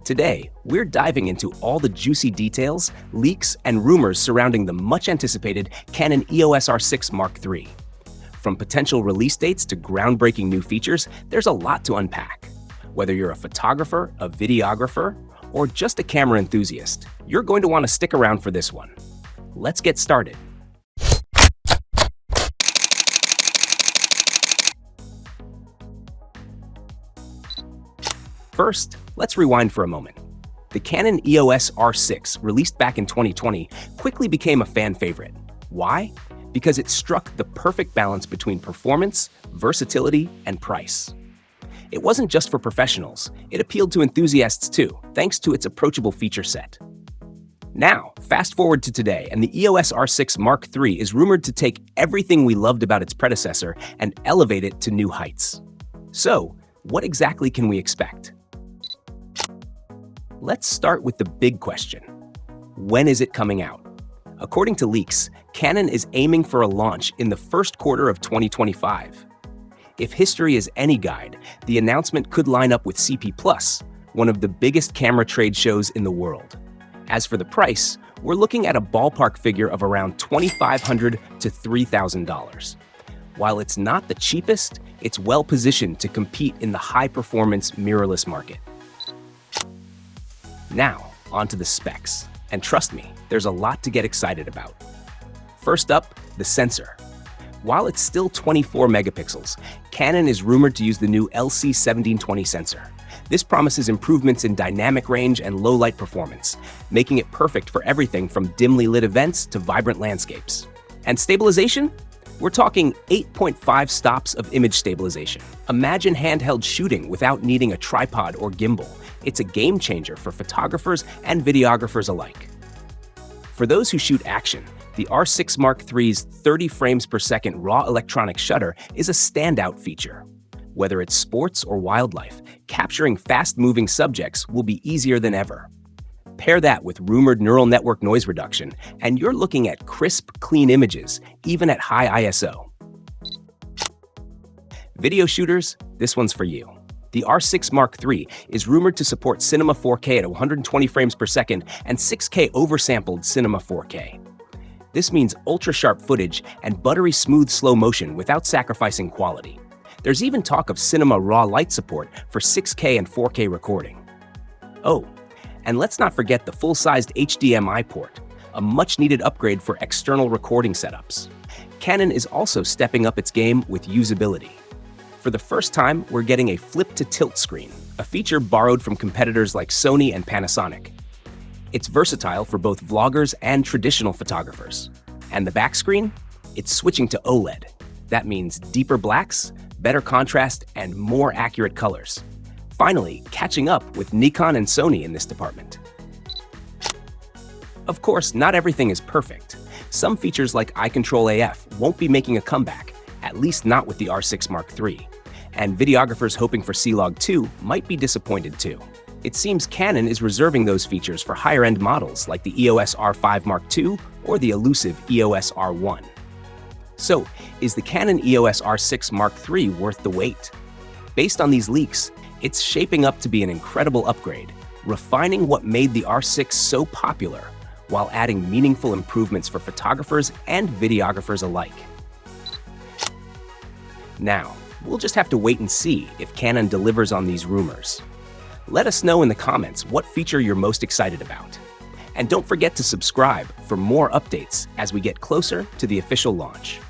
Today, we're diving into all the juicy details, leaks, and rumors surrounding the much-anticipated Canon EOS R6 Mark III. From potential release dates to groundbreaking new features, there's a lot to unpack. Whether you're a photographer, a videographer, or just a camera enthusiast, you're going to want to stick around for this one. Let's get started. First, let's rewind for a moment. The Canon EOS R6, released back in 2020, quickly became a fan favorite. Why? Because it struck the perfect balance between performance, versatility, and price. It wasn't just for professionals, it appealed to enthusiasts too, thanks to its approachable feature set. Now, fast forward to today, and the EOS R6 Mark III is rumored to take everything we loved about its predecessor and elevate it to new heights. So, what exactly can we expect? Let's start with the big question. When is it coming out? According to leaks, Canon is aiming for a launch in the first quarter of 2025. If history is any guide, the announcement could line up with CP+, one of the biggest camera trade shows in the world. As for the price, we're looking at a ballpark figure of around $2,500 to $3,000. While it's not the cheapest, it's well positioned to compete in the high-performance mirrorless market. Now, onto the specs. And trust me, there's a lot to get excited about. First up, the sensor. While it's still 24 megapixels, Canon is rumored to use the new LC1720 sensor. This promises improvements in dynamic range and low-light performance, making it perfect for everything from dimly lit events to vibrant landscapes. And stabilization? We're talking 8.5 stops of image stabilization. Imagine handheld shooting without needing a tripod or gimbal. It's a game changer for photographers and videographers alike. For those who shoot action, the R6 Mark III's 30 frames per second raw electronic shutter is a standout feature. Whether it's sports or wildlife, capturing fast-moving subjects will be easier than ever. Pair that with rumored neural network noise reduction, and you're looking at crisp, clean images, even at high ISO. Video shooters, this one's for you. The R6 Mark III is rumored to support Cinema 4K at 120 frames per second and 6K oversampled Cinema 4K. This means ultra-sharp footage and buttery smooth slow motion without sacrificing quality. There's even talk of Cinema Raw light support for 6K and 4K recording. Oh, and let's not forget the full-sized HDMI port, a much-needed upgrade for external recording setups. Canon is also stepping up its game with usability. For the first time, we're getting a flip-to-tilt screen, a feature borrowed from competitors like Sony and Panasonic. It's versatile for both vloggers and traditional photographers. And the back screen? It's switching to OLED. That means deeper blacks, better contrast, and more accurate colors. Finally, catching up with Nikon and Sony in this department. Of course, not everything is perfect. Some features like Eye Control AF won't be making a comeback, at least not with the R6 Mark III. And videographers hoping for C-Log 2 might be disappointed too. It seems Canon is reserving those features for higher-end models like the EOS R5 Mark II or the elusive EOS R1. So, is the Canon EOS R6 Mark III worth the wait? Based on these leaks, it's shaping up to be an incredible upgrade, refining what made the R6 so popular while adding meaningful improvements for photographers and videographers alike. Now, we'll just have to wait and see if Canon delivers on these rumors. Let us know in the comments what feature you're most excited about. And don't forget to subscribe for more updates as we get closer to the official launch.